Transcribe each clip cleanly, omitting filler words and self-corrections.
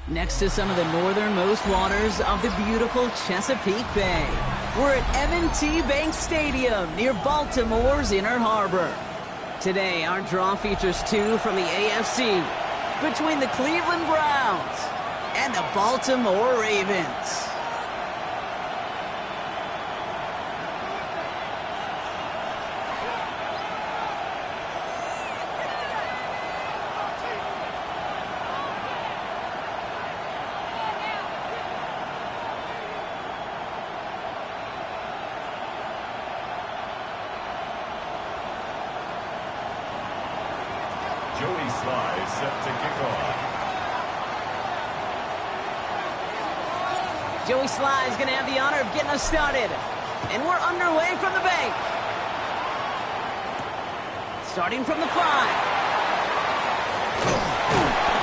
Next to some of the northernmost waters of the beautiful Chesapeake Bay, we're at M&T Bank Stadium near Baltimore's Inner Harbor. Today, our draw features two from the AFC between the Cleveland Browns and the Baltimore Ravens. Joey Sly set to kick off. Joey Sly is going to have the honor of getting us started. And we're underway from the bank. Starting from the 5.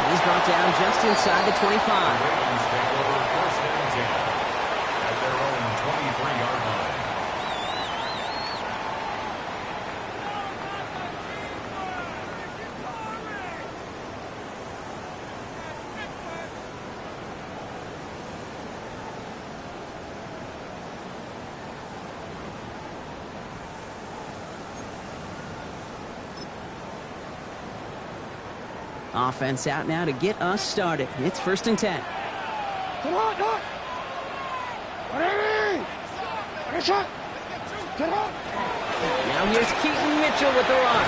He's brought down just inside the 25. Ravens take over first and 10 at their own 23-yard line. Offense out now to get us started. It's first and 10. Come on, come on. Shot. Come on. Now here's Keaton Mitchell with the run.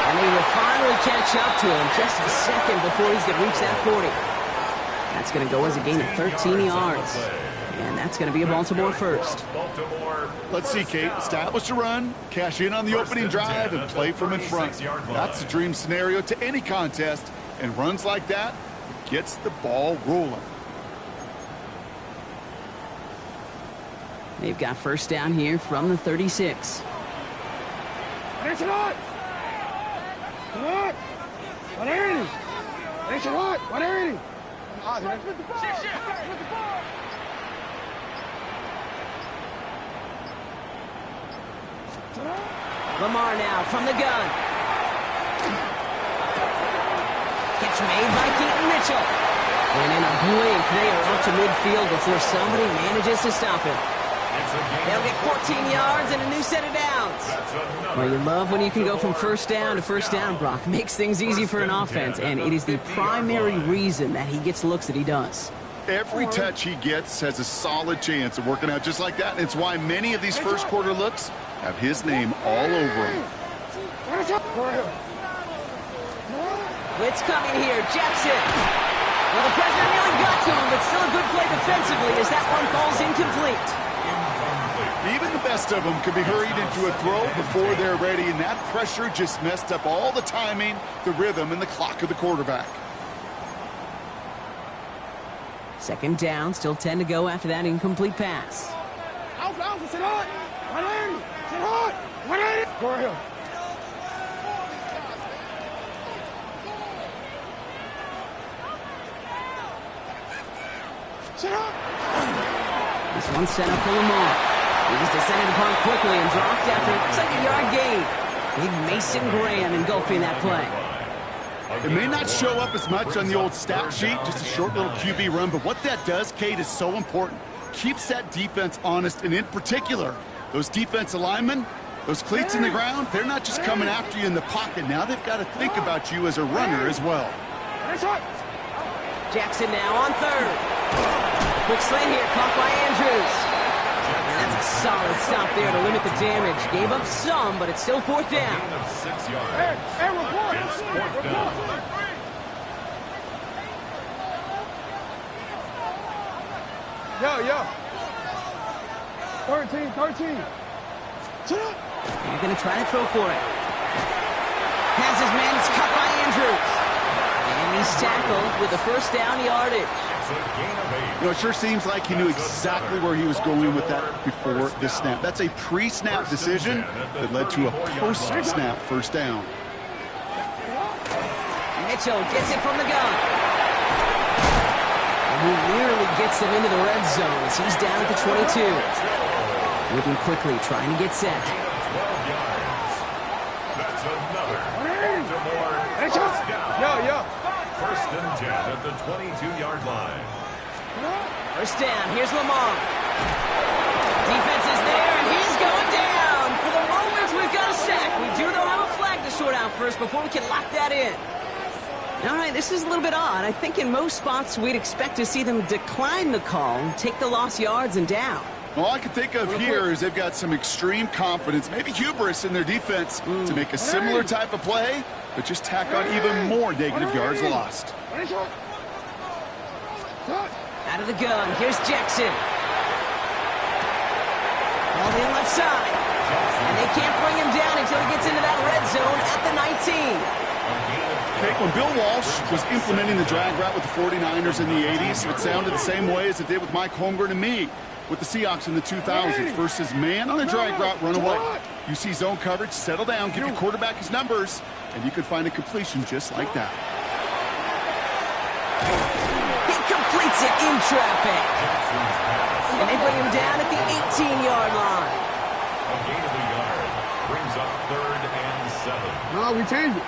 And they will finally catch up to him just a second before he can reach that 40. That's going to go as a gain of 13 yards. And that's going to be a Baltimore first. Let's see, Kate. Establish a run, cash in on the opening drive, and play from in front. That's the dream scenario to any contest, and runs like that gets the ball rolling. They've got first down here from the 36. Lamar now from the gun. Catch made by Keaton Mitchell. And in a blink, they are up to midfield before somebody manages to stop him. They'll get 14 yards and a new set of downs. Well, you love when you can go from first down to first down, Brock. Makes things easy for an offense, and it is the primary reason that he gets looks that he does. Every touch he gets has a solid chance of working out just like that, and it's why many of these first quarter looks have his name all over them. Blitz coming here, Jackson. Well, the pressure nearly got to him, but still a good play defensively as that one falls incomplete. Even the best of them could be hurried into a throw before they're ready, and that pressure just messed up all the timing, the rhythm, and the clock of the quarterback. Second down, still 10 to go after that incomplete pass. This one set up for Lamar. He's descended upon quickly and dropped after it's like a yard gain. Big Mason Graham engulfing that play. It may not show up as much on the old stat sheet, just a short little QB run, but what that does, Kate, is so important. Keeps that defense honest, and in particular, those defensive linemen, Those cleats in the ground, they're not just coming after you in the pocket. Now they've got to think about you as a runner as well. Jackson now on third. Quick slant here, caught by Andrews. And that's a solid stop there to limit the damage. Gave up some, but it's still fourth down. Gain of 6 yards. It's fourth down. Yo. 13. They're going to try to throw for it. Has his man, it's cut by Andrews. And he's tackled with the first down yardage. It's a gain of 8. You know, it sure seems like he knew exactly where he was going with that before the snap. That's a pre-snap decision that led to a post-snap first down. Mitchell gets it from the gun. And he nearly gets them into the red zone as he's down at the 22. Moving quickly, trying to get set. 12 yards. That's another Baltimore first down. Yo. First and 10 at the 22-yard line. First down, here's Lamar. Defense is there, and he's going down. For the moment, we've got a sack. We do, though, have a flag to sort out first before we can lock that in. All right, this is a little bit odd. I think in most spots we'd expect to see them decline the call, take the lost yards and down. All I can think of here is they've got some extreme confidence, maybe hubris in their defense to make a similar type of play, but just tack on even more negative yards lost. Out of the gun, here's Jackson. Ball in left side. And they can't bring him down until he gets into that red zone at the 19. Okay, when Bill Walsh was implementing the drag route with the 49ers in the 80s, it sounded the same way as it did with Mike Holmgren and me with the Seahawks in the 2000s. Versus man on a drag route, run away. You see zone coverage, settle down, give your quarterback his numbers, and you could find a completion just like that. He completes it in traffic. And they bring him down at the 18-yard line. A gain of a yard brings up 3rd and 7. No, we changed it.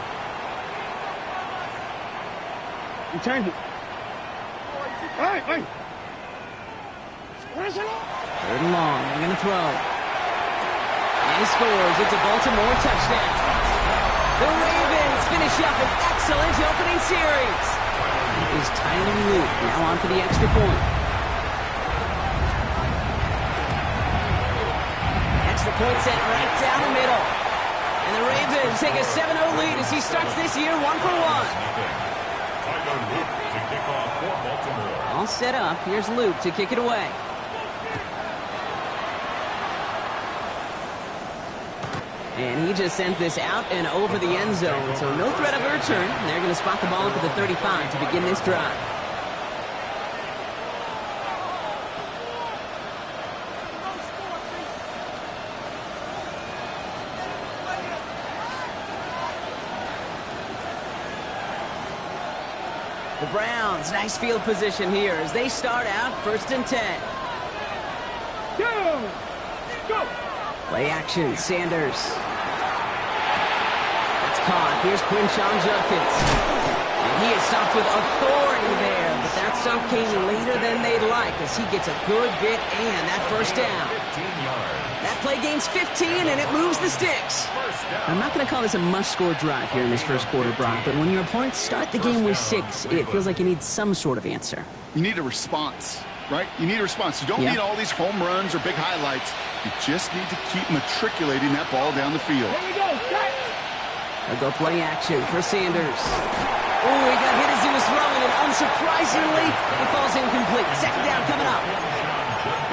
Hey. Third and long, they're going to throw. And he scores. It's a Baltimore touchdown. The Ravens finish up an excellent opening series. It is Tyler Luke now on for the extra point. Extra point set right down the middle. And the Ravens take a 7-0 lead as he starts this year 1 for 1. Tyler Luke to kick off for Baltimore. All set up. Here's Luke to kick it away. And he just sends this out and over the end zone. So no threat of a return. They're going to spot the ball up at the 35 to begin this drive. The Browns, nice field position here as they start out 1st and 10. Go! Play action, Sanders. That's caught. Here's Quinshon Judkins. And he is stopped with authority there, but that stop came later than they'd like as he gets a good bit and that first down. 15 yards. That play gains 15 and it moves the sticks. I'm not going to call this a must-score drive here in this first quarter, Brock, but when your opponents start the game with 6, it feels like you need some sort of answer. You need a response, right? You need a response. You don't need all these home runs or big highlights. You just need to keep matriculating that ball down the field. Here we go. They'll go play action for Sanders. Oh, he got hit as he was throwing, and unsurprisingly, he falls incomplete. Second down coming up.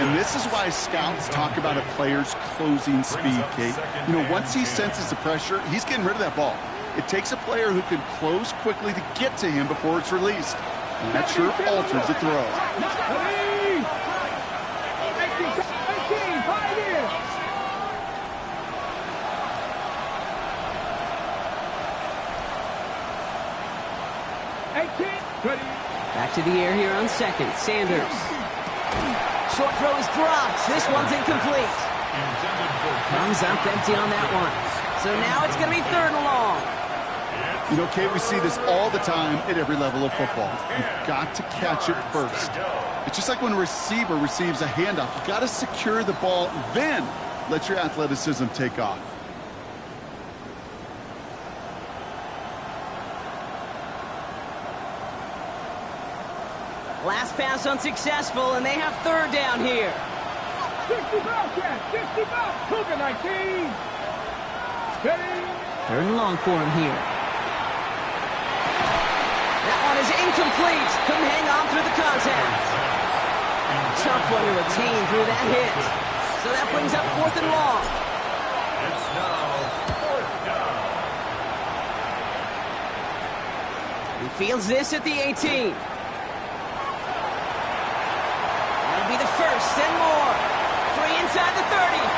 And this is why scouts talk about a player's closing speed, Kate. You know, once he senses the pressure, he's getting rid of that ball. It takes a player who can close quickly to get to him before it's released. And that sure alters the throw. Back to the air here on second. Sanders. Short throw is dropped. This one's incomplete. Comes up empty on that one. So now it's going to be 3rd and long. You know, Kate, we see this all the time at every level of football. You've got to catch it first. It's just like when a receiver receives a handoff. You've got to secure the ball, then Let your athleticism take off. Last pass unsuccessful, and they have third down here. 60 Bobcat, 60 Bob, Cougar 19. Steady. Third and long for him here. That one is incomplete. Couldn't hang on through the contact. Tough one to retain through that hit. So that brings up fourth and long. It's now fourth down. He fields this at the 18. That'll be the first and more. 3 inside the 30.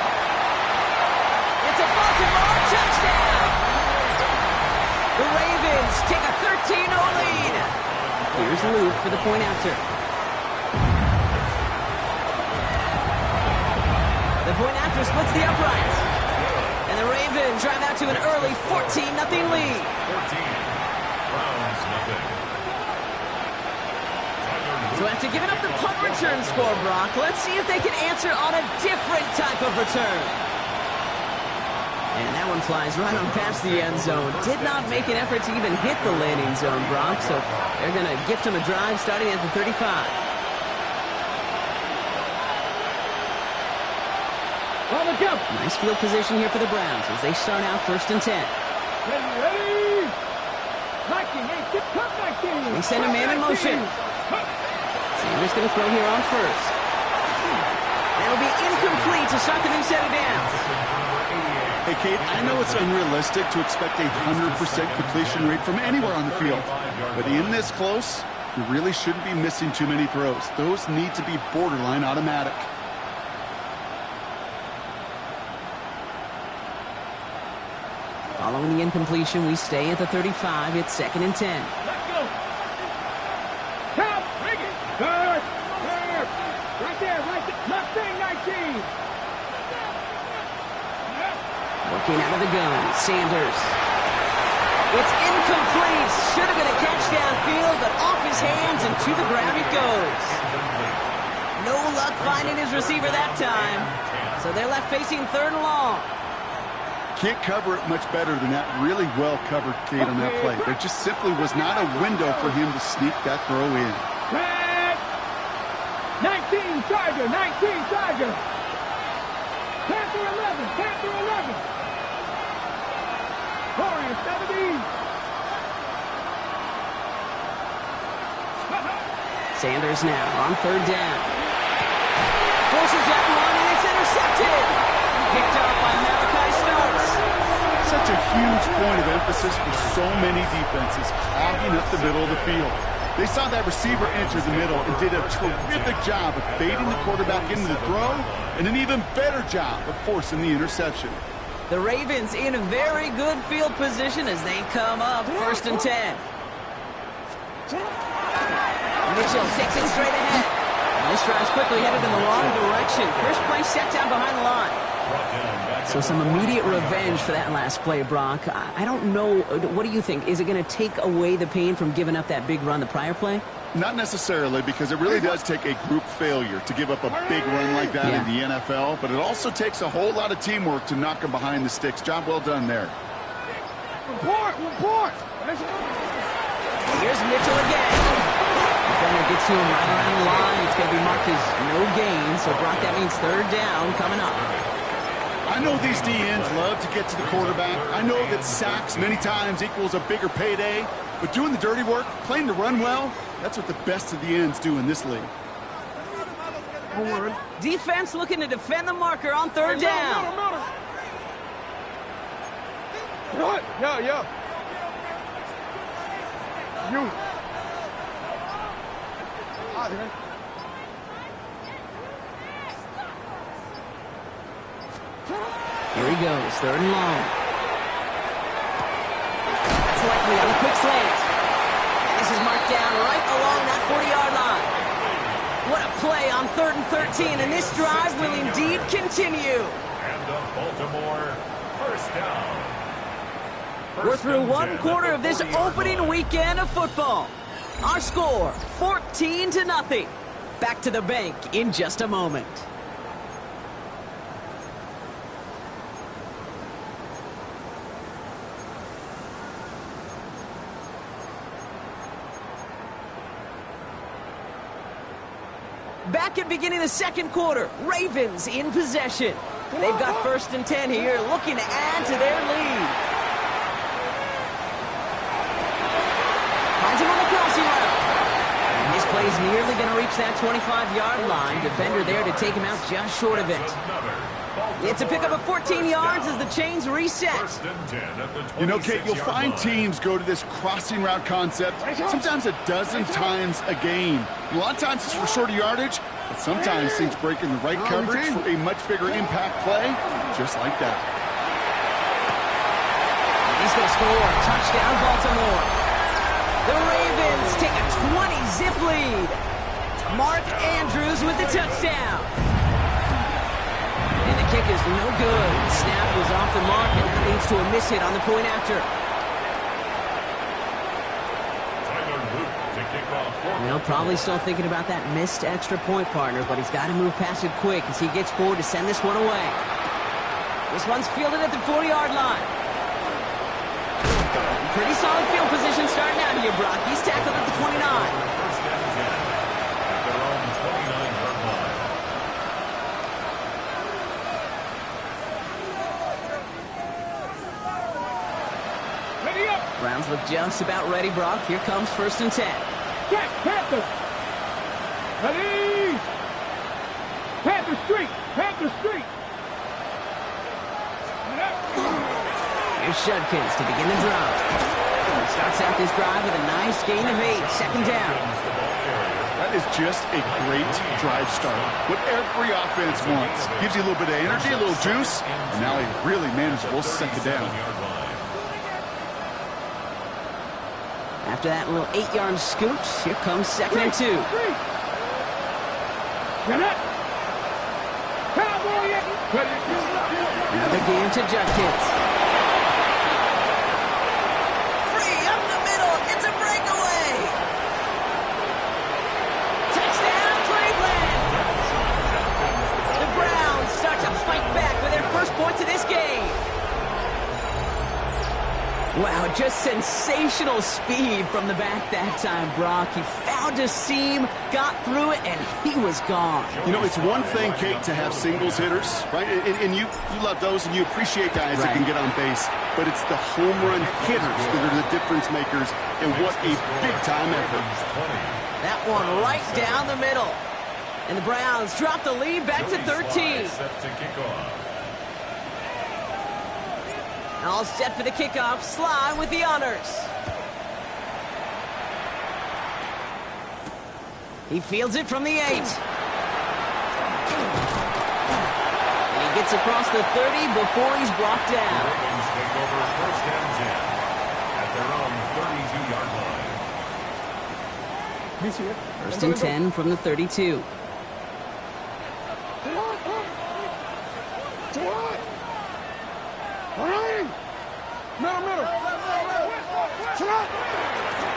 It's a Baltimore touchdown. The Ravens take a 13-0 lead. Here's Luke for the point after. The point after splits the uprights. And the Ravens drive out to an early 14-0 lead. 14. Browns nothing. So after giving up the punt return score, Brock, let's see if they can answer on a different type of return. And that one flies right on past the end zone. Did not make an effort to even hit the landing zone, Brock. So they're going to gift him a drive starting at the 35. On the jump. Nice field position here for the Browns as they start out first and 10. Ready. 19, 18, cut 19. They send a man in motion. Sanders going to throw here on first. That'll be incomplete to start the new set of downs. Hey, Kate, I know it's unrealistic to expect a 100% completion rate from anywhere on the field. But in this close, you really shouldn't be missing too many throws. Those need to be borderline automatic. Following the incompletion, we stay at the 35. It's second and 10. Let's go. Count. Bring it. Third. Third. Right there. Right there. Mustang 19. Working out of the gun, Sanders. It's incomplete. Should have been a catch downfield, but off his hands and to the ground it goes. No luck finding his receiver that time. So they're left facing third and long. Can't cover it much better than that. Really well covered, Kate, on that play. There just simply was not a window for him to sneak that throw in. Red. 19 Tiger. 19 Tiger. Panther 11. Panther 11. Corey 70. Sanders now on third down. Forces that run and it's intercepted. Picked up by Malachi Stokes. Such a huge point of emphasis for so many defenses, clogging up the middle of the field. They saw that receiver enter the middle and did a terrific job of baiting the quarterback into the throw and an even better job of forcing the interception. The Ravens in a very good field position as they come up first and 10. Mitchell takes it straight ahead. And this drive's quickly headed in the wrong direction. First play set down behind the line. So some immediate revenge for that last play, Brock. I don't know. What do you think? Is it going to take away the pain from giving up that big run the prior play? Not necessarily, because it really does take a group failure to give up a big run like that in the NFL, but it also takes a whole lot of teamwork to knock them behind the sticks. Job well done there. Report. Report. Here's Mitchell again. Defender gets to him right around the line. It's going to be marked as no gain, so Brock, that means third down coming up. I know these DNs love to get to the quarterback. I know that sacks many times equals a bigger payday, but doing the dirty work, playing to run well, that's what the best of the ends do in this league. Defense looking to defend the marker on third down. What? Yeah. You. Here he goes, third and long. That's likely on a quick slant. And this is marked down right along that 40-yard line. What a play on 3rd and 13, and this drive will indeed continue. And the Baltimore first down. We're through one quarter of this opening weekend of football. Our score, 14-0. Back to the bank in just a moment. Back at beginning of the second quarter, Ravens in possession. They've got 1st and 10 here, looking to add to their lead. Finds him on the crossing route. And this play is nearly going to reach that 25-yard line. Defender there to take him out just short of it. It's a pickup of 14 yards as the chains reset. You know, Kate, you'll find teams go to this crossing route concept sometimes a dozen times a game. A lot of times it's for shorter yardage, but sometimes teams break in the right coverage for a much bigger impact play, just like that. He's going to score. Touchdown, Baltimore. The Ravens take a 20-zip lead. Mark Andrews with the touchdown. And the kick is no good. The snap was off the mark, and that leads to a miss hit on the point after. Well, probably still thinking about that missed extra point, partner, but he's got to move past it quick as he gets forward to send this one away. This one's fielded at the 40-yard line. Pretty solid field position starting out here, Brock. He's tackled at the 29. Browns look just about ready, Brock. Here comes 1st and 10. Check, Panther. Ready. Panther Street. Panther Street. Here's Judkins to begin the drive. He starts out this drive with a nice gain of 8. 2nd down. That is just a great drive start. What every offense wants. Gives you a little bit of energy, a little juice, and now a really manageable 2nd down. After that little 8-yard scoot, here comes 2nd and 2. Another game to Judkins. Free up the middle. It's a breakaway. Touchdown, Cleveland. The Browns start to fight back with their first points of this game. Wow, just sensational speed from the back that time, Brock. He found a seam, got through it, and he was gone. You know, it's one thing, Kate, to have singles hitters, right? And you love those, and you appreciate guys that can get on base. But it's the home run hitters that are the difference makers, and what a big-time effort. That one right down the middle. And the Browns drop the lead back to 13. All set for the kickoff. Sly with the honors. He fields it from the 8. And he gets across the 30 before he's brought down. Ravens take over 1st and 10 at their own 32-yard line. 1st and 10 from the 32.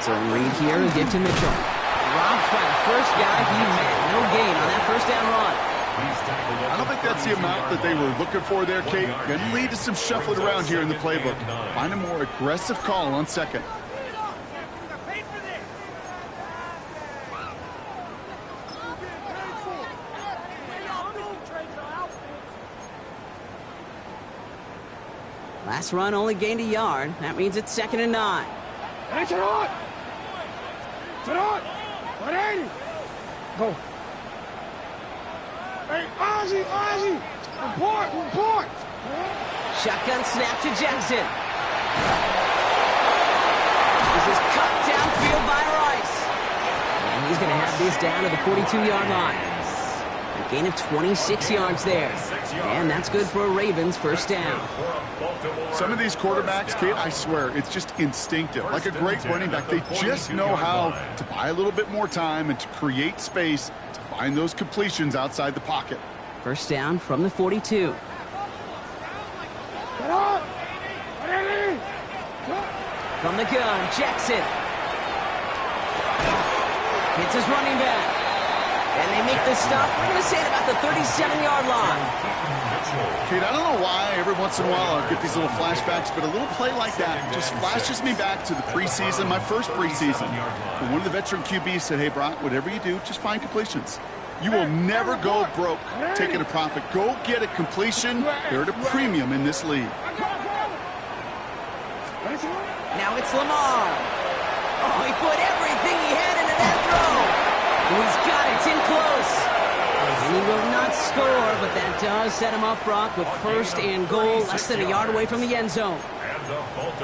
So Reed here and give to Mitchell. Dropped by the first guy he met. No gain on that 1st down run. I don't think that's the amount that they were looking for there, Kate. Going to lead to some shuffling around here in the playbook. Find a more aggressive call on 2nd. Last run only gained a yard. That means it's 2nd and 9. Hey, sit on! Sit on! 180! Go. Hey, Ozzy! Report! Shotgun snap to Jackson. This is cut downfield by Rice. And he's going to have this down to the 42-yard line. A gain of 26 yards there. And that's good for a Ravens 1st down. Some of these quarterbacks, Kate, I swear, it's just instinctive. Like a great running back, they just know how to buy a little bit more time and to create space to find those completions outside the pocket. 1st down from the 42. From the gun, Jackson. Hits his running back. And they make this stop. We're going to say it about the 37-yard line. Kate, I don't know why every once in a while I'll get these little flashbacks, but a little play like that just flashes me back to the preseason, my first preseason. And one of the veteran QBs said, hey, Brock, whatever you do, just find completions. You will never go broke taking a profit. Go get a completion. They're at a premium in this league. Now it's Lamar. Oh, he put everything he had into that throw. Oh, he's got it. It's in close. And he will not score, but that does set him up, Brock, with first and goal, less than a yard away from the end zone.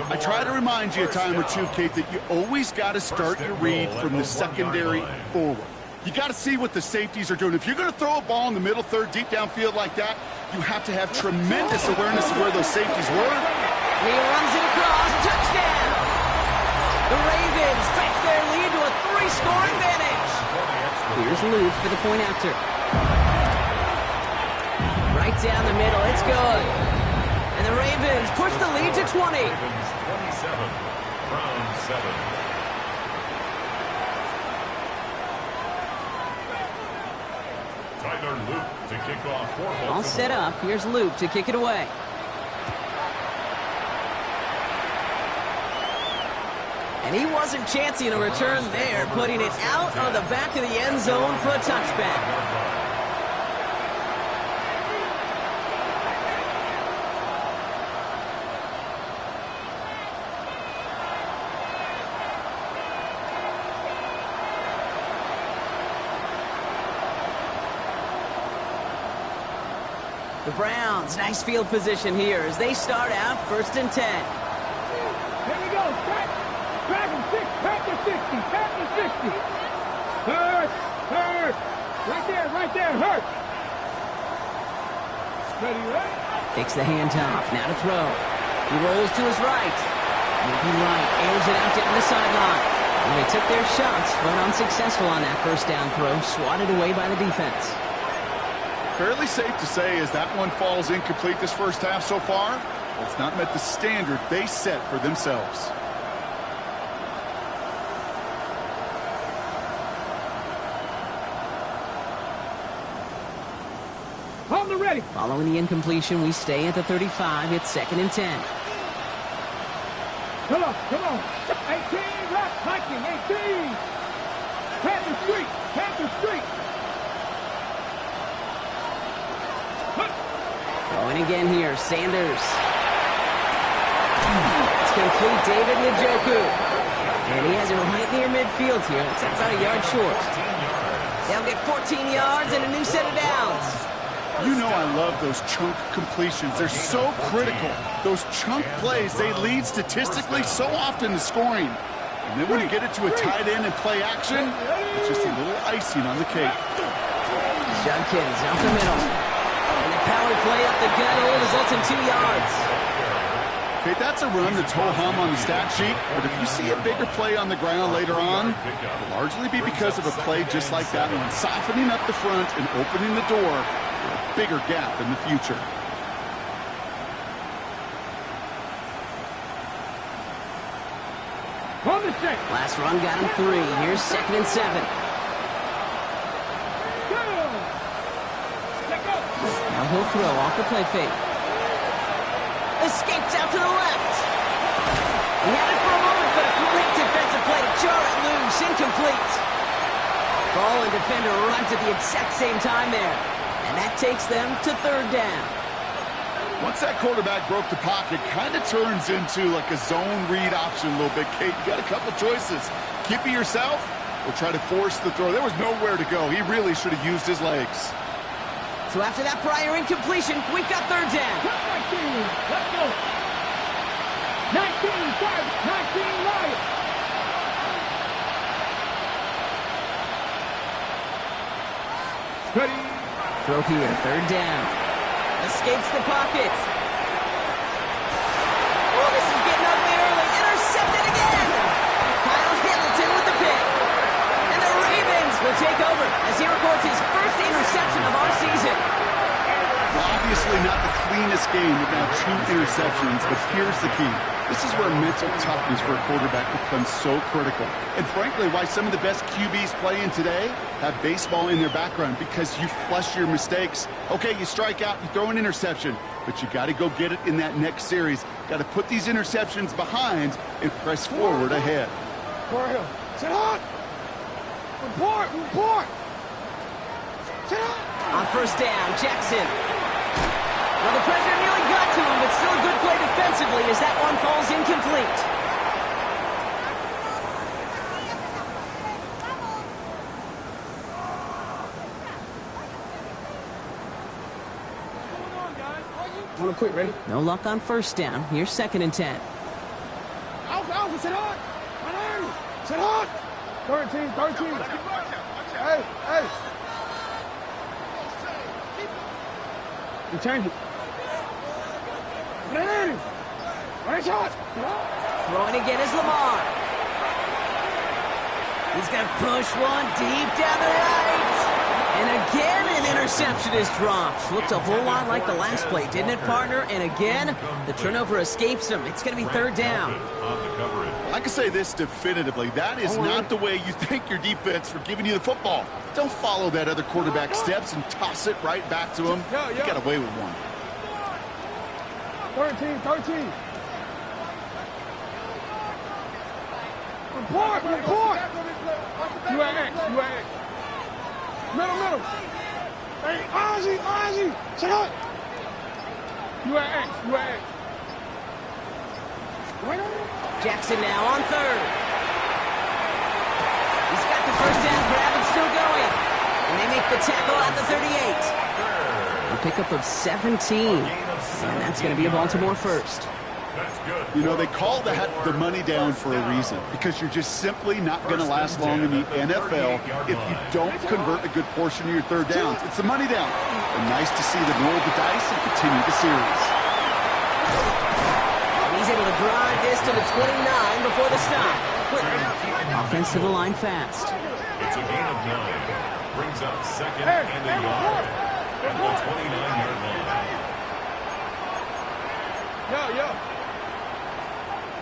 I try to remind you a time or two, Kate, that you always got to start your read from the secondary forward. You got to see what the safeties are doing. If you're going to throw a ball in the middle third, deep downfield like that, you have to have tremendous awareness of where those safeties were. And he runs it across. Touchdown! The Ravens stretch their lead to a 3-score advantage. Here's Luke for the point after. Right down the middle. It's good. And the Ravens push the lead to 20. Ravens 27, Browns 7. Tyler Luke to kick off for Baltimore. All set up. Here's Luke to kick it away. And he wasn't chancing a return there, putting it out on the back of the end zone for a touchback. The Browns, nice field position here as they start out 1st and 10. Here we go. Back and 6. Back to 60. Back to 60. Hurt. Right there. Hurt. Ready, right? Takes the handoff. Now to throw. He rolls to his right. Moving right. Airs it out down the sideline. And they took their shots, but unsuccessful on that first down throw. Swatted away by the defense. Fairly safe to say as that one falls incomplete this first half so far, it's not met the standard they set for themselves. On the ready. Following the incompletion, we stay at the 35. It's 2nd and 10. Come on. 18, rock, hiking, 18. Panther Street. Going again here, Sanders. It's complete, David Njoku. And he has it right near midfield here. It's about a yard short. They'll get 14 yards and a new set of downs. You know I love those chunk completions. They're so critical. Those chunk plays, they lead statistically so often to scoring. And then when you get it to a tight end and play action, it's just a little icing on the cake. Judkins out the middle. And the power play up the gut hole results in 2 yards. Okay, that's a run that's ho-hum on the stat sheet, but if you see a bigger play on the ground later on, it'll largely be because of a play just like that one, softening up the front and opening the door for a bigger gap in the future. On the set. Last run got him 3. Here's 2nd and 7. Now he'll throw off the play fake. Escapes out to the left. He had it for a moment, but a great defensive play to jar it loose. Incomplete. Ball and defender arrived at the exact same time there. And that takes them to 3rd down. Once that quarterback broke the pocket, kind of turns into like a zone read option a little bit. Kate, you got a couple choices. Keep it yourself or try to force the throw. There was nowhere to go. He really should have used his legs. So after that prior incompletion, we've got 3rd down. Let's go. 19 Lions. Ready. Throw here, 3rd down. Escapes the pocket. Oh, this is getting ugly early. Intercepted again. Kyle Hamilton with the pick. And the Ravens will take over as he records his first interception of our season. Well, obviously not the cleanest game with now 2 interceptions, but here's the key. This is where mental toughness for a quarterback becomes so critical. And frankly, why some of the best QBs playing today have baseball in their background, because you flush your mistakes. Okay, you strike out, you throw an interception, but you got to go get it in that next series. Got to put these interceptions behind and press forward ahead. For him. Sit hot. Report. On first down, Jackson. Well, the pressure nearly got to him, but still a good play defensively as that one falls incomplete. Want to quit, ready? No luck on first down. Here's 2nd and 10. Alpha, sit hard. Sit hard. 13. Hey. You change it. Right shot. Throwing again is Lamar. He's going to push one deep down the right. And again, an interception is dropped. Looked a whole lot like the last play, didn't it, partner? And again, the turnover escapes him. It's going to be 3rd down. I can say this definitively. That is not the way you thank your defense for giving you the football. Don't follow that other quarterback steps and toss it right back to him. You got away with one. 13. Report. You at X. Middle. Hey, Ozzy. Shut up. You at X. Jackson now on 3rd. He's got the first down grab and still going. And they make the tackle at the 38. A pickup of 17. And that's going to be a Baltimore first. You know, they call that the money down for a reason, because you're just simply not going to last long in the NFL if you don't convert a good portion of your 3rd downs. It's the money down. And nice to see them roll the dice and continue the series. And he's able to drive this to the 29 before the stop. Offense to the line fast. It's a gain of 9. Brings up 2nd and a yard at the 29-yard line. Yo.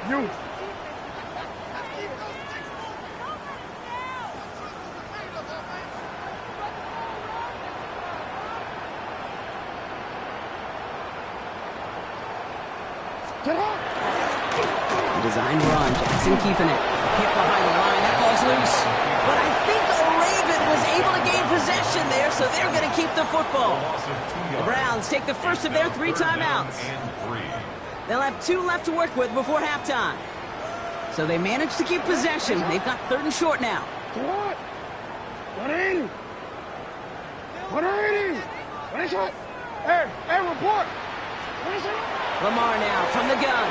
You. Design run. Jackson keeping it. Hit behind the line. That ball's loose. But I think a Raven was able to gain possession there, so they're going to keep the football. The Browns take the first of their 3 timeouts. They'll have 2 left to work with before halftime. So they managed to keep possession. They've got 3rd and short now. What? 180. 180. What is it? Hey, report. What is it? Lamar now from the gun.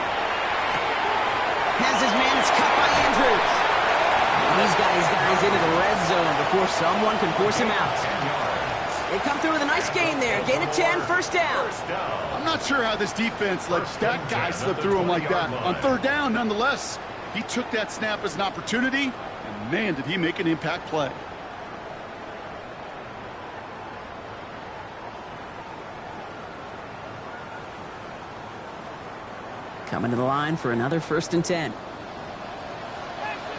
Has his man. It's cut by Andrews. He's got his guys into the red zone before someone can force him out. They come through with a nice gain there. Gain of 10, first down. I'm not sure how this defense let that guy slip through him like that. On 3rd down, nonetheless, he took that snap as an opportunity, and man, did he make an impact play. Coming to the line for another 1st and 10.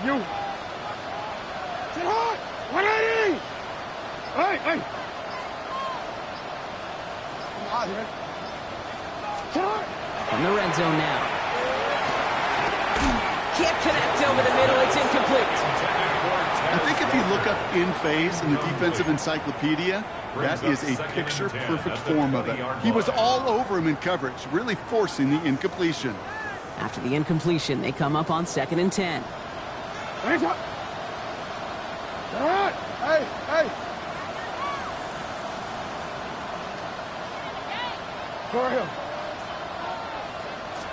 You. Sit hard. 180. Hey. From the red zone now. Can't connect over the middle. It's incomplete. I think if you look up in phase in the defensive encyclopedia, that is a picture-perfect form of it. He was all over him in coverage, really forcing the incompletion. After the incompletion, they come up on 2nd and 10. Hey. Go ahead.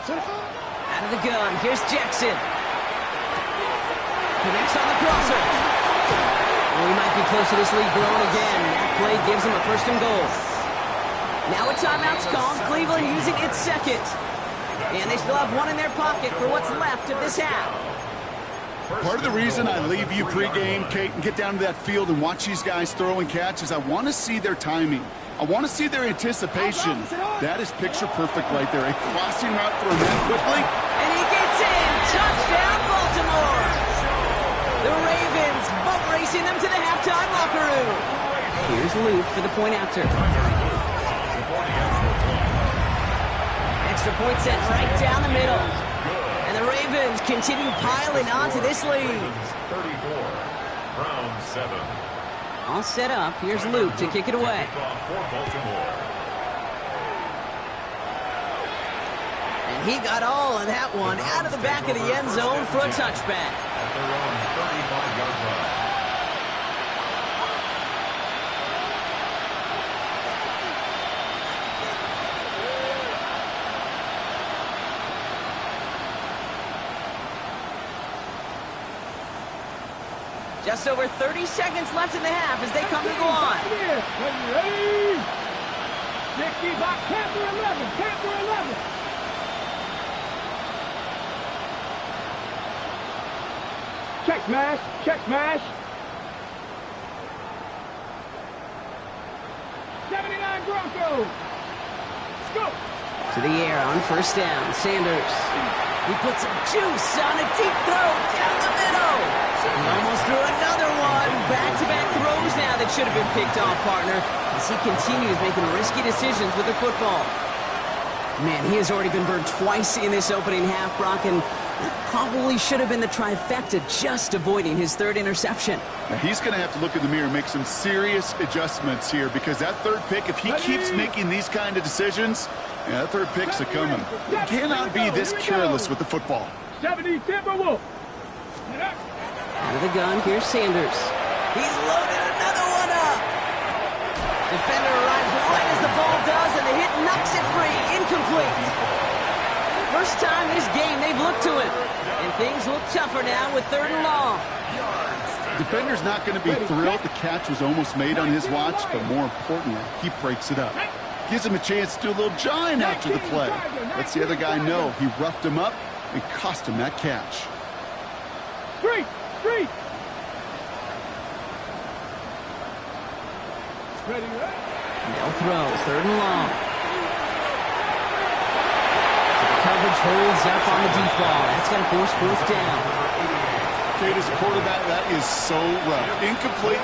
Out of the gun, here's Jackson. Connects on the crosser. Oh, he might be close to this lead growing again. That play gives him a 1st and goal. Now a timeout's called. Cleveland using its 2nd. And they still have 1 in their pocket for what's left of this half. Part of the reason I leave you pregame, Kate, and get down to that field and watch these guys throw and catch is I want to see their timing. I want to see their anticipation. That is picture perfect right there. A crossing route for him that quickly. And he gets in. Touchdown, Baltimore. The Ravens boat racing them to the halftime locker room. Here's Luke for the point after. Extra point set right down the middle. And the Ravens continue piling on to this lead. 34, round 7. All set up. Here's Luke to kick it away. And he got all of that one out of the back of the end zone for a touchback. At their own 35-yard line. Just over 30 seconds left in the half as they come to go on. Ready? 65, Tampa 11, Tampa 11. Check smash, check smash. 79 Broncos. Let's go. To the air on first down. Sanders. He puts some juice on a deep throw down the middle. He almost threw another one. Back-to-back throws now that should have been picked off, partner, as he continues making risky decisions with the football. Man, he has already been burned twice in this opening half, Brock, and that probably should have been the trifecta, just avoiding his third interception. Now he's going to have to look in the mirror and make some serious adjustments here, because that third pick, if he keeps making these kind of decisions, yeah, that third pick's a-coming. He cannot be this careless with the football. 70 Timberwolves. Out of the gun, here's Sanders. He's loaded another one up. Defender arrives right as the ball does, and the hit knocks it free. Incomplete. First time this game they've looked to him. And things look tougher now with 3rd and long. Defender's not going to be thrilled the catch was almost made on his watch, but more importantly, he breaks it up. Gives him a chance to do a little jawing after the play. Lets the other guy know he roughed him up and cost him that catch. Street! Ready, right? They'll throw, 3rd and long. So the coverage holds up on the deep ball. That's going to force 4th down. Kate, as a quarterback, that is so rough. Incomplete.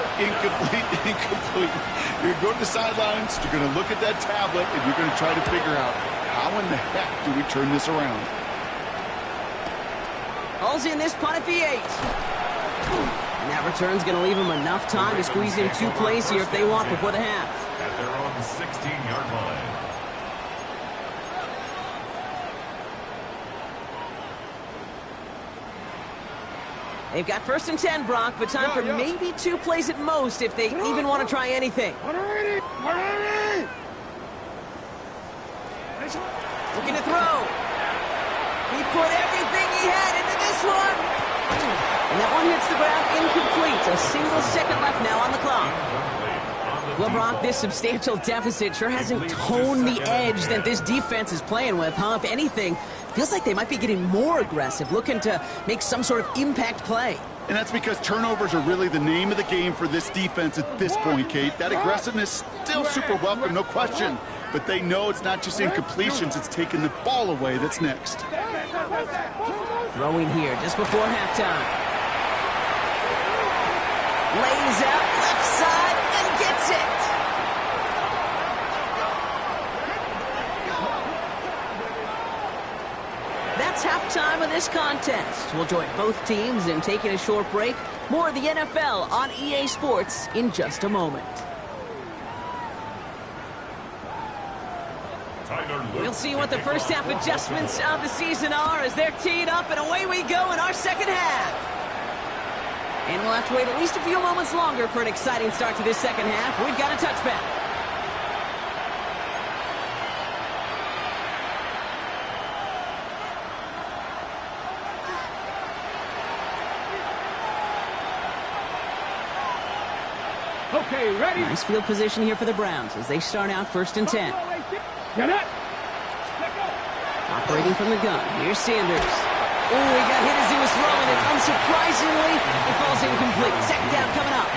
You're going to the sidelines, you're going to look at that tablet, and you're going to try to figure out, how in the heck do we turn this around? Hauls in this punt at the 8. And that return's going to leave them enough time to squeeze in 2 plays here if they want before the half. At their own 16-yard line. They've got 1st and 10, Brock, but time for maybe 2 plays at most if they even want to try anything. Looking to throw. He put everything he had into this one. And that one hits the ground incomplete. A single second left now on the clock. Well, Brock, this substantial deficit sure hasn't toned the edge that this defense is playing with, huh? If anything, feels like they might be getting more aggressive, looking to make some sort of impact play. And that's because turnovers are really the name of the game for this defense at this point, Kate. That aggressiveness still super welcome, no question. But they know it's not just incompletions, it's taking the ball away that's next. Throwing here just before halftime. Lays out left side and gets it. That's halftime of this contest. We'll join both teams in taking a short break. More of the NFL on EA Sports in just a moment. We'll see what the first half adjustments of the season are as they're teed up, and away we go in our second half. And we'll have to wait at least a few moments longer for an exciting start to this second half. We've got a touchback. Okay, ready? Nice field position here for the Browns as they start out 1st and 10. Get it. Operating from the gun. Here's Sanders. Oh, he got hit as he was throwing it. Unsurprisingly, it falls incomplete. Second down coming up.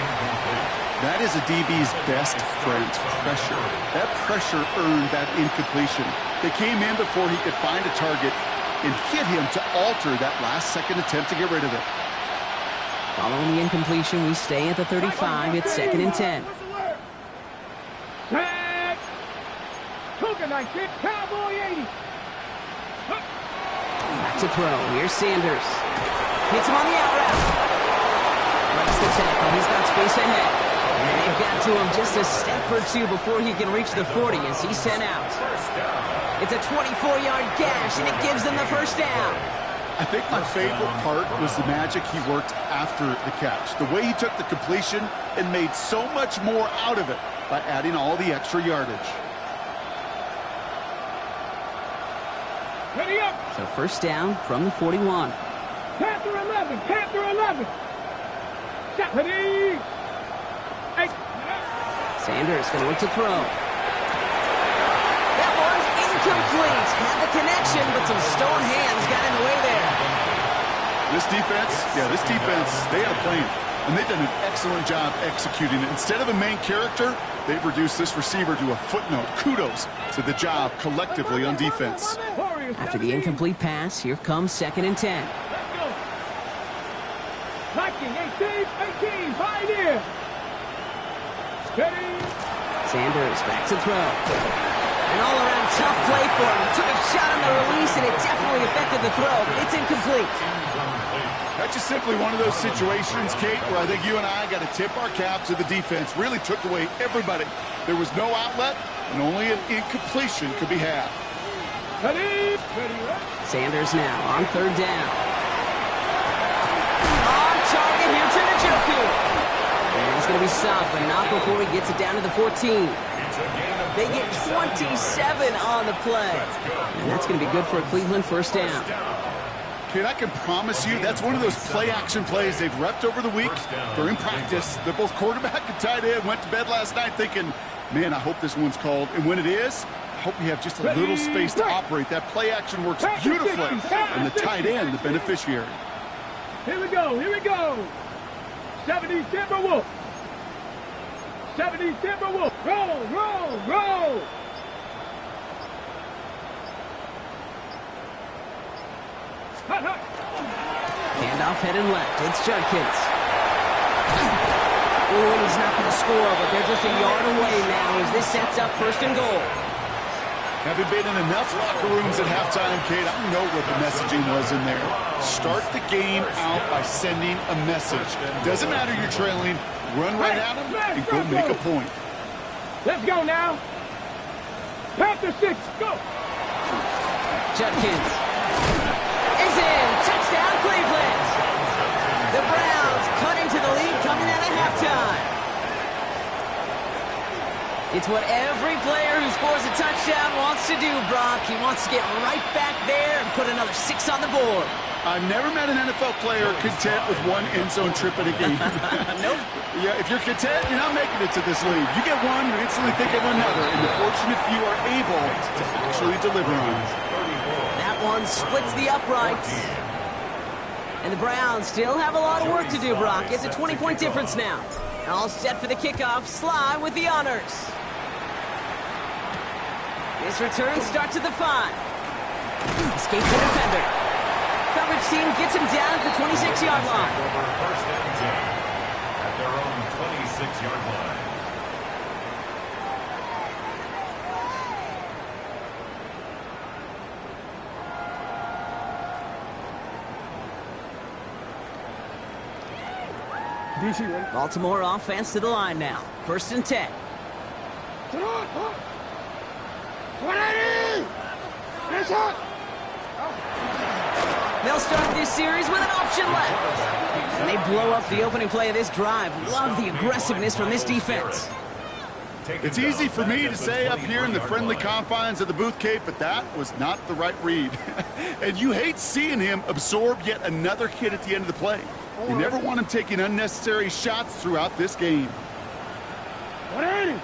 That is a DB's best friend, pressure. That pressure earned that incompletion. They came in before he could find a target and hit him to alter that last-second attempt to get rid of it. Following the incompletion, we stay at the 35. It's 2nd and 10. Set. Cougar 19, Cowboy 80. Back to throw. Here's Sanders. Hits him on the out route. Breaks the tackle. He's got space ahead. And They've got to him just a step or two before he can reach the 40 as he's sent out. It's a 24-yard gash, and it gives them the first down. I think my favorite part was the magic he worked after the catch. The way he took the completion and made so much more out of it by adding all the extra yardage. Ready up. So first down from the 41. Panther 11. Panther 11. Shot. Ready. Hey. Sanders going to look to throw. That one's incomplete. Had the connection, but some stone hands got in the way there. This defense, they had a plan. And they've done an excellent job executing it. Instead of a main character, they've reduced this receiver to a footnote. Kudos to the job collectively on defense. After the incomplete pass, here comes 2nd and 10. Let's go. Liking 18, pioneer. Steady. Sanders back to throw. An all-around tough play for him. Took a shot on the release, and it definitely affected the throw. It's incomplete. That's just simply one of those situations, Kate, where I think you and I got to tip our cap to the defense. Really took away everybody. There was no outlet, and only an incompletion could be had. Ready. Sanders now on 3rd down. On target here to Njoku. And he's going to be stopped, but not before he gets it down to the 14. They get 27 on the play. And that's going to be good for a Cleveland first down. Kate, I can promise you that's one of those play-action plays they've repped over the week during practice. They're both quarterback and tight end. Went to bed last night thinking, man, I hope this one's called. And when it is, I hope we have just a little space to operate. That play-action works beautifully. And the tight end, the beneficiary. Here we go. 70 Timberwolf. 70 Timberwolf. Roll. Hot. Handoff headed left. It's Judkins. Oh, and he's not going to score, but they're just a yard away now as this sets up 1st and goal. Having been in enough locker rooms at halftime, Kate, I know what the messaging was in there. Start the game out by sending a message. Doesn't matter you're trailing, run right at them and go make a point. Let's go now. Panther 6, go. Judkins is in. Touchdown, Cleveland. The Browns cut into the lead coming out of halftime. It's what every player who scores a touchdown wants to do, Brock. He wants to get right back there and put another 6 on the board. I've never met an NFL player content with one end zone trip in a game. Nope. Yeah, if you're content, you're not making it to this league. You get one, you instantly think of another, and the fortunate few are able to actually deliver on it. That one splits the uprights. And the Browns still have a lot of work to do, Brock. It's a 20-point difference now. All set for the kickoff. Sly with the honors. This return starts at the 5. Escapes the defender. Coverage team gets him down at the 26-yard line. First and 10 at their own 26-yard line. Baltimore offense to the line now. 1st and 10. They'll start this series with an option left. And they blow up the opening play of this drive. Love the aggressiveness from this defense. It's easy for me to say up here in the friendly confines of the booth, Kate, but that was not the right read. And you hate seeing him absorb yet another hit at the end of the play. You never want him taking unnecessary shots throughout this game. 180.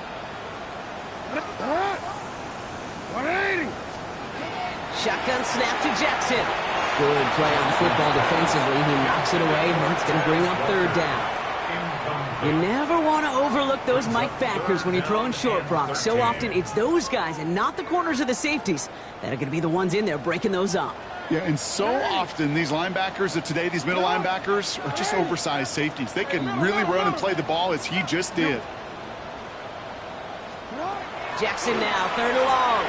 180. Shotgun snap to Jackson. Good play on the football defensively. He knocks it away. That's going to bring up 3rd down. You never want to overlook those Mike backers when you're throwing short, Brock. So often it's those guys and not the corners or the safeties that are going to be the ones in there breaking those up. Yeah, and so often these linebackers of today, these middle linebackers, are just oversized safeties. They can really run and play the ball as he just did. Jackson now, 3rd and long.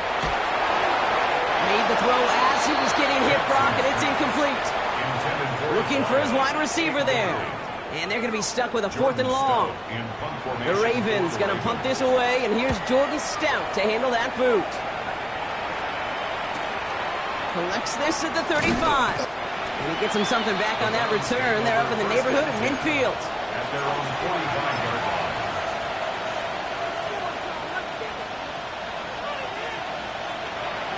Made the throw as he was getting hit, Brock, and it's incomplete. Looking for his wide receiver there. And they're going to be stuck with a 4th and long. The Ravens going to punt this away, and here's Jordan Stout to handle that boot. Collects this at the 35. And he gets him something back on that return. They're up in the neighborhood of midfield. At their own 45-yard line.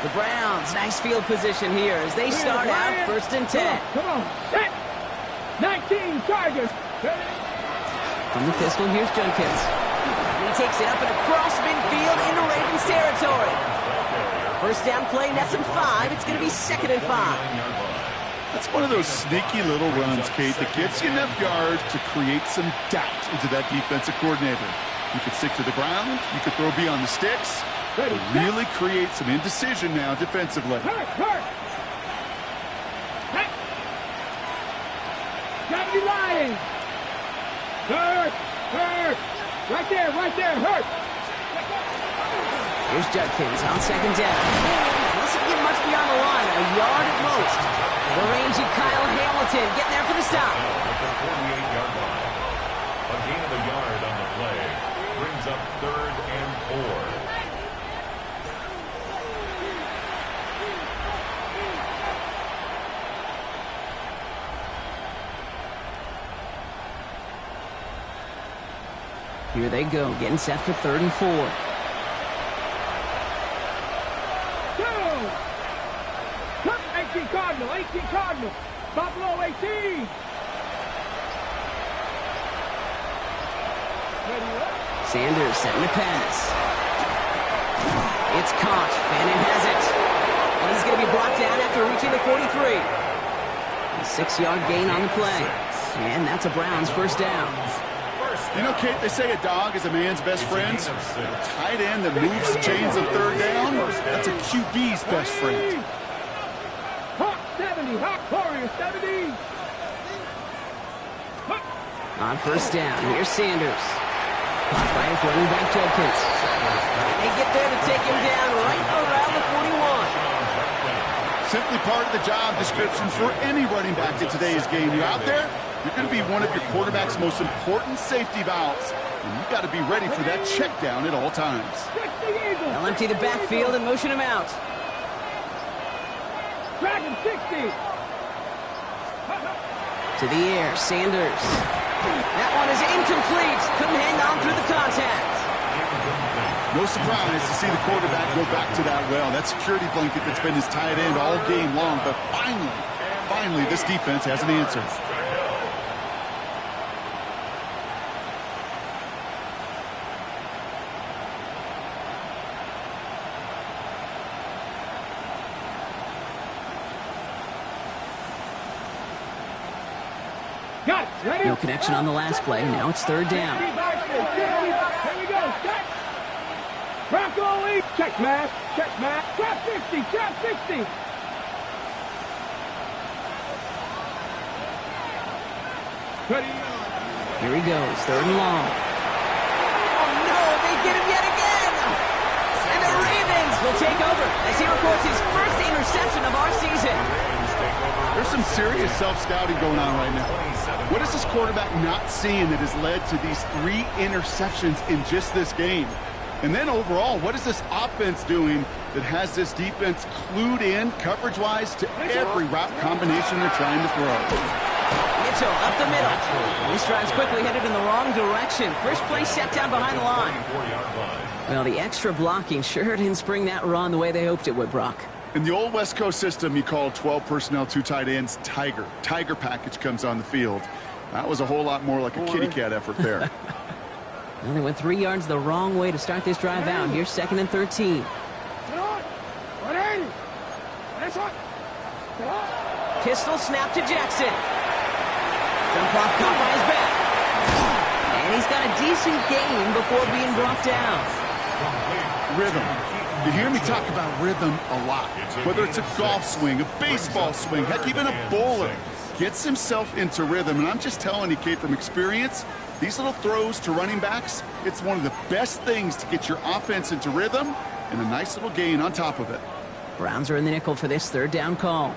The Browns, nice field position here as they start out 1st and 10. Come on, set. 19 Tigers. From the pistol, here's Junkins. He takes it up and across midfield into Ravens territory. 1st down play, nets him 5. It's going to be 2nd and 5. That's one of those sneaky little runs, Kate, that gets you enough yards to create some doubt into that defensive coordinator. You could stick to the ground. You could throw beyond the sticks. Really create some indecision now defensively. Hurt. Gotta be lying. Hurt. Right there, hurt. Here's Judkins on 2nd down. Doesn't get much beyond the line, a yard at most. The rangy Kyle Hamilton getting there for the stop. At the 48-yard line. A gain of a yard on the play. Brings up 3rd and 4. Here they go, getting set for 3rd and 4. Go! 18 Cardinal. Buffalo 18. Sanders setting the pass. It's caught. Fannin has it. And he's going to be brought down after reaching the 43. A 6-yard gain on the play. And that's a Browns 1st down. You know, Kate, they say a dog is a man's best friend. A tight end that moves the chains on 3rd down, that's a QB's best friend. Hawk 70, Hawk Warrior 70. On 1st down, here's Sanders. Caught by his running back, Judkins. And they get there to take him down right around the 41. Simply part of the job description for any running back in today's game. You're out there, you're going to be one of your quarterback's most important safety valves. And you've got to be ready for that check down at all times. They'll empty the backfield and motion him out. Dragon 60. To the air, Sanders. That one is incomplete. Couldn't hang on through the contact. No surprise to see the quarterback go back to that well. That security blanket that's been his tight end all game long. But finally, this defense has an answer. Got it. Ready? No connection on the last play. Now it's 3rd down. Here we go. Set. Bronco lead. Check, Matt. Trap 60. Ready? Here he goes, 3rd and long. Oh no, they get him yet again! And the Ravens will take over as he records his 1st interception of our season. There's some serious self-scouting going on right now. What is this quarterback not seeing that has led to these 3 interceptions in just this game? And then overall, what is this offense doing that has this defense clued in coverage-wise to every route combination they're trying to throw? Mitchell up the middle. This drive's quickly headed in the wrong direction. First play set down behind the line. Well, the extra blocking sure didn't spring that run the way they hoped it would, Brock. In the old West Coast system, you call 12 personnel, 2 tight ends, Tiger. Tiger package comes on the field. That was a whole lot more like a kitty cat effort there. Well, they went 3 yards the wrong way to start this drive out. Here's 2nd and 13. Pistol snap to Jackson. Jump off caught by his back. And he's got a decent gain before being brought down. Rhythm. You hear me talk about rhythm a lot. Whether it's a golf swing, a baseball swing, heck, even a bowler gets himself into rhythm. And I'm just telling you, Kate, from experience, these little throws to running backs, it's one of the best things to get your offense into rhythm and a nice little gain on top of it. Browns are in the nickel for this 3rd down call.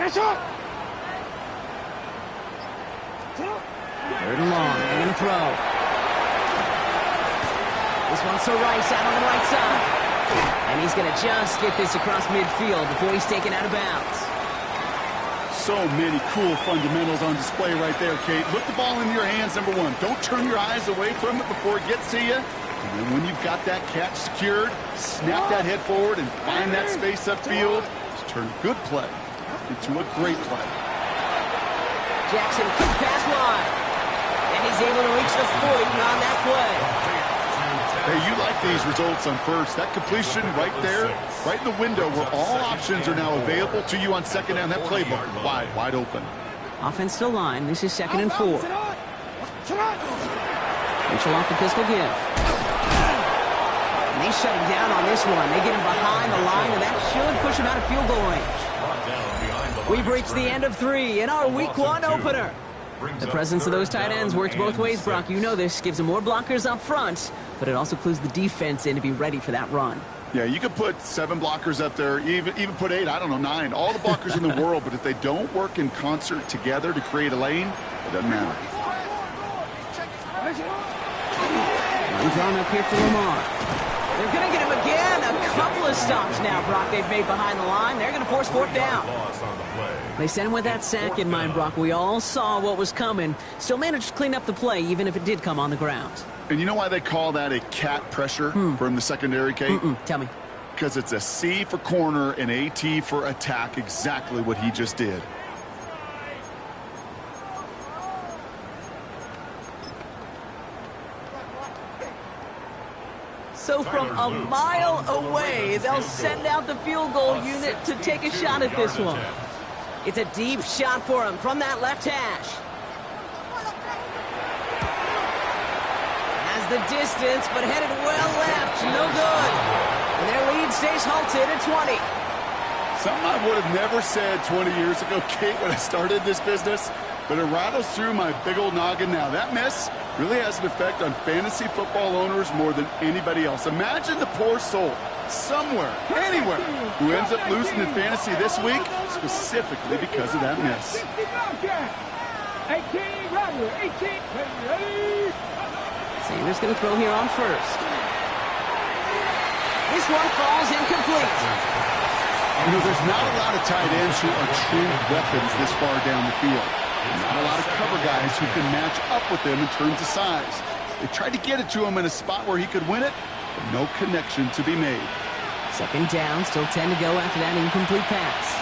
Third and long. They're going to throw. This one's to Rice out on the right side. And he's going to just get this across midfield before he's taken out of bounds. So many cool fundamentals on display right there, Kate. Look the ball into your hands, number one. Don't turn your eyes away from it before it gets to you. And then when you've got that catch secured, snap that head forward and find that space upfield to turn a good play into a great play. Jackson, quick pass wide. And he's able to reach the 40 on that play. Hey, you like these results on first. That completion right there, right in the window where all options are now available to you on second down. That playbook wide open. Offense to line. This is 2nd and 4. Mitchell off the pistol give. And they shut him down on this one. They get him behind the line, and that should push him out of field goal range. We've reached the end of 3 in our Week 1 opener. The presence of those tight ends works both ways, Brock. You know this. Gives them more blockers up front, but it also clues the defense in to be ready for that run. Yeah, you could put 7 blockers up there, even put 8, I don't know, 9. All the blockers in the world, but if they don't work in concert together to create a lane, it doesn't matter. Run drawn up here for Lamar. They're going to get him again. A couple of stops now, Brock, they've made behind the line. They're going to force 4th down. They sent him with that sack in mind, Brock. We all saw what was coming. Still managed to clean up the play, even if it did come on the ground. And you know why they call that a cat pressure from the secondary, Kate? Tell me. Because it's a C for corner and a T for attack, exactly what he just did. So from a mile away, they'll send out the field goal unit to take a shot at this one. It's a deep shot for him from that left hash. Has the distance, but headed well left. No good. And their lead stays halted at 20. Something I would have never said 20 years ago, Kate, when I started this business, but it rattles through my big old noggin now. That miss really has an effect on fantasy football owners more than anybody else. Imagine the poor soul somewhere, anywhere, who ends up losing in fantasy this week, specifically because of that miss. 18, Roger, 18, ready. Sanders going to throw here on first. This one falls incomplete. You know, there's not a lot of tight ends who are true weapons this far down the field. Not a lot of cover guys who can match up with them in terms of size. They tried to get it to him in a spot where he could win it, but no connection to be made. 2nd down, still 10 to go after that incomplete pass.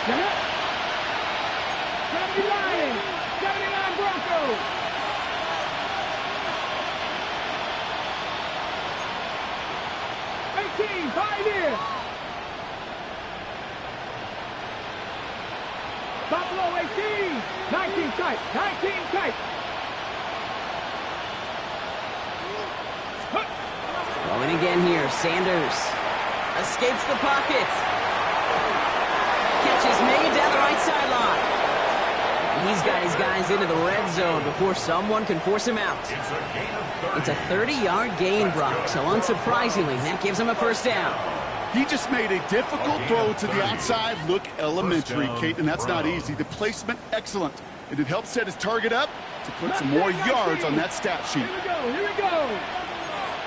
79 Broncos. Pioneer. Buffalo 18. 19 tight. 19 tight. Going again here. Sanders escapes the pocket. Catches made down the right sideline. And he's got his guys into the red zone before someone can force him out. It's a 30-yard gain, Brock, so unsurprisingly, that gives him a 1st down. He just made a difficult throw to the outside look elementary, Kate, and that's not easy. The placement, excellent. And it helped set his target up to put some more yards on that stat sheet. Here we go.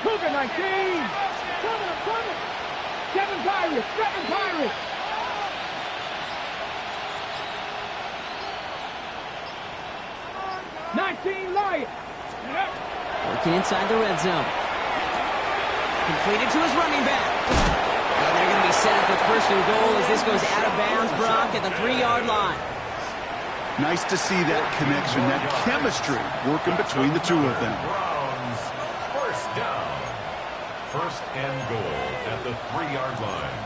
Cougar 19. Coming. 7 Pirates. 7 Pirates. Lions. Working inside the red zone. Completed to his running back. And they're going to be set up with 1st and goal as this goes out of bounds, Brock, at the 3-yard line. Nice to see that connection, that chemistry working between the two of them. Browns, 1st down. 1st and goal at the 3-yard line.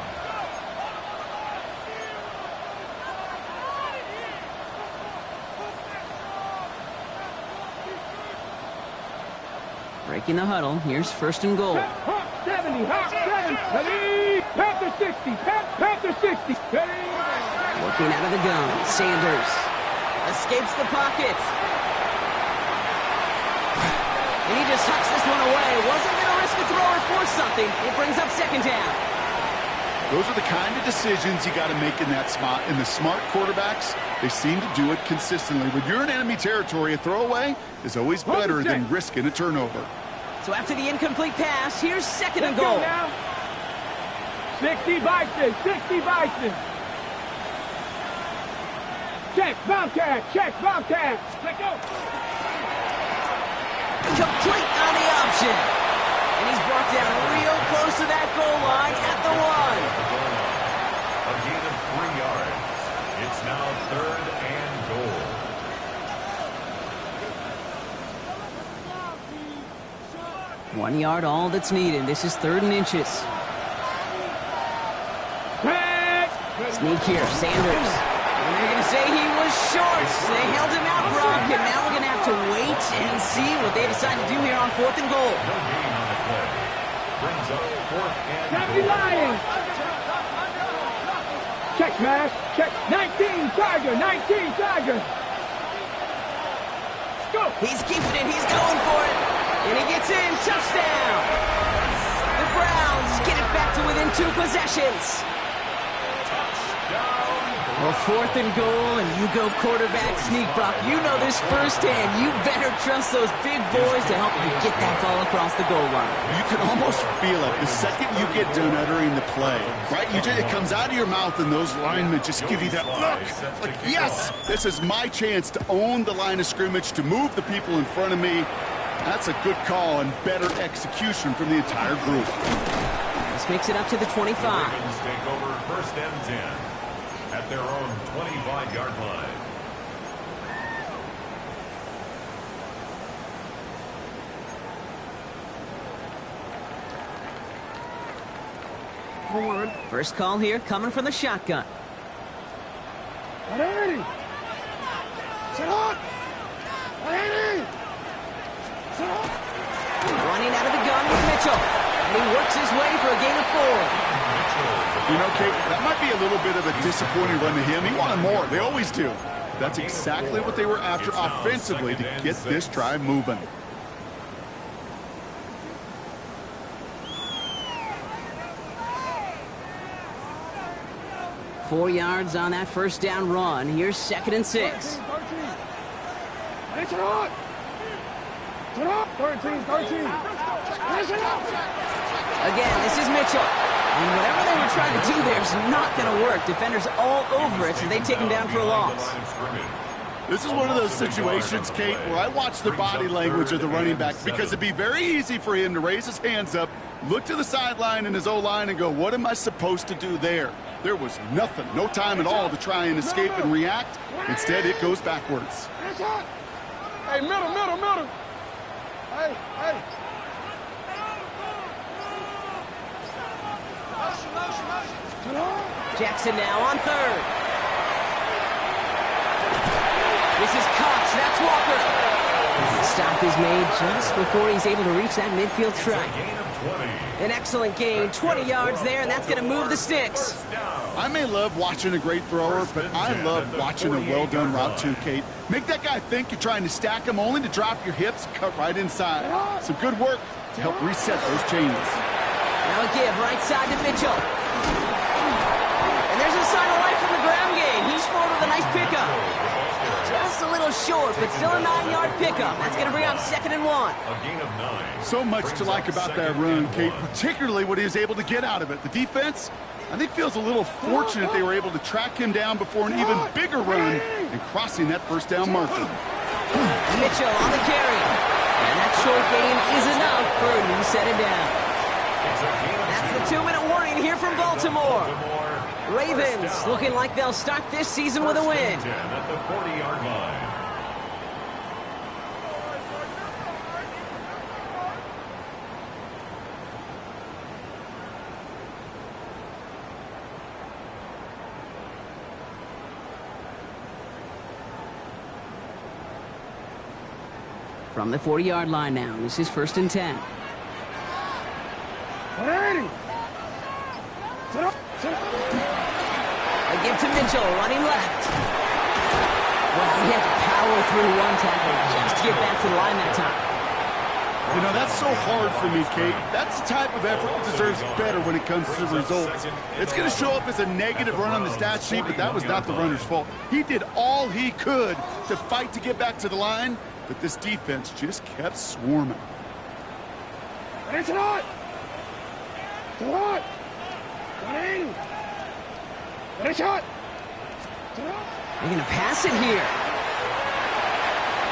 Breaking the huddle. Here's 1st and goal. 70, 7, ready, Panther 60, Panther 60, ready. Working out of the gun. Sanders escapes the pocket. And he just tucks this one away. Wasn't going to risk a throw or force something. It brings up 2nd down. Those are the kind of decisions you got to make in that spot. And the smart quarterbacks, they seem to do it consistently. When you're in enemy territory, a throwaway is always better than risking a turnover. So after the incomplete pass, here's second and goal. 60 Bison, 60 Bison. Check, Bobcat, check, Bobcat. Let go. Complete on the option. And he's brought down real close to that goal line at the 1. A gain of 3 yards. It's now 3rd and goal. One yard, all that's needed. This is 3rd and inches. Sneak here, Sanders. And they're going to say he was short. They held him out, Brock, and now we're going to have to wait and see what they decide to do here on 4th and goal. No gain on the play. Brings up 4th and Happy goal. Lions. Check, smash, check. 19 Tiger, 19 Tiger. Let's go. He's keeping it. He's going for it. And he gets in. Touchdown. The Browns get it back to within 2 possessions. Well, 4th and goal, and you go quarterback sneak, Brock. You know this firsthand. You better trust those big boys to help you get that ball across the goal line. You can almost feel it the second you get done uttering the play, right? It comes out of your mouth, and those linemen just give you that look. Like, yes, this is my chance to own the line of scrimmage, to move the people in front of me. That's a good call and better execution from the entire group. This makes it up to the 25. Ravens take over 1st and 10 at their own 25-yard line. First call here coming from the shotgun. Ready. Sit up. Ready. Sit up. Running out of the gun with Mitchell. And he works his way for a gain of 4. You know, Kate, that might be a little bit of a disappointing run to him. He wanted more. They always do. That's exactly what they were after offensively to get this drive moving. Four yards on that first down run. Here's 2nd and 6. 13. It's on. It's on. 13. Again, this is Mitchell. And whatever they were trying to do there is not going to work. Defenders all over it, so they take him down for a loss. This is one of those situations, Kate, where I watch the body language of the running back, because it'd be very easy for him to raise his hands up, look to the sideline in his O-line and go, what am I supposed to do there? There was nothing, no time at all to try and escape and react. Instead, it goes backwards. Hey, middle. Hey. Jackson now on 3rd. This is Cox. That's Walker. Stop is made just before he's able to reach that midfield stripe. An excellent gain. 20 yards there, and that's going to move the sticks. I may love watching a great thrower, but I love watching a well-done route too, Kate. Make that guy think you're trying to stack him, only to drop your hips, cut right inside. Some good work to help reset those chains. Now a give right side to Mitchell. And there's a sign of life from the ground game. He's forward with a nice pickup. Just a little short, but still a 9-yard pickup. That's going to bring up 2nd and 1. A gain of 9. So much to like about that run, Kate, particularly what he was able to get out of it. The defense, I think, feels a little fortunate they were able to track him down before an even bigger run and crossing that first down marker. Mitchell on the carry. And that short gain is enough for a new set of downs. That's the 2-minute warning here from Baltimore. Ravens looking like they'll start this season with a win. 10 at the 40-yard line. From the 40-yard line now, this is 1st and 10. 180. They give to Mitchell, running left. Well, he had to power through one tackle just to get back to the line that time. You know, that's so hard for me, Kate. That's the type of effort that deserves better when it comes to the results. It's going to show up as a negative run on the stat sheet, but that was not the runner's fault. He did all he could to fight to get back to the line, but this defense just kept swarming. It's not! It's not! 180! Get a shot! They're going to pass it here.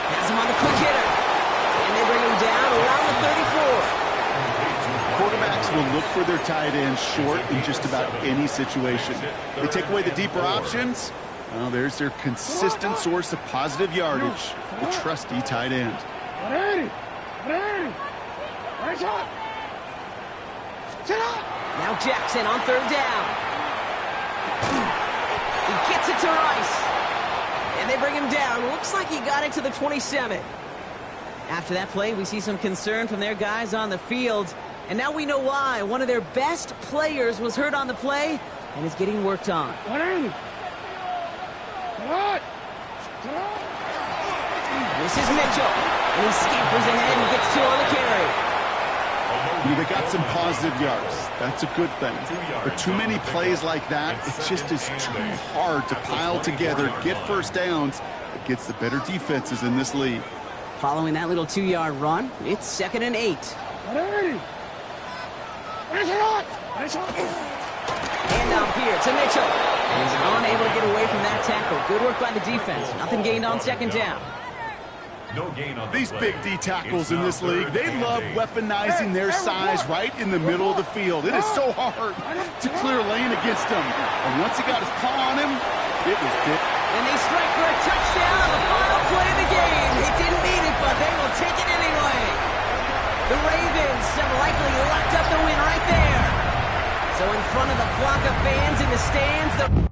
Has him on the quick hitter. And they bring him down around the 34. Quarterbacks will look for their tight end short in just about any situation. They take away the deeper options. Well, there's their consistent source of positive yardage, the trusty tight end. 180! 180! Get a shot! Now Jackson on third down. He gets it to Rice. And they bring him down. Looks like he got it to the 27. After that play, we see some concern from their guys on the field. And now we know why. One of their best players was hurt on the play and is getting worked on. 180! What? This is Mitchell. And he scampers ahead and gets 2 on the carry. They got some positive yards. That's a good thing. But too many plays like that, it just is too hard to pile together, get first downs against the better defenses in this league. Following that little 2-yard run, it's 2nd and 8. 180! And now here to Mitchell. And he's unable to get away from that tackle. Good work by the defense. Nothing gained on 2nd down. No gain on These big D tackles in this league, they love weaponizing their size right in the middle of the field. It is so hard to clear lane against them. And once he got his paw on him, it was big. And they strike for a touchdown on the final play of the game. They didn't need it, but they will take it anyway. The Ravens have likely locked up the win right there. So in front of the flock of fans in the stands, the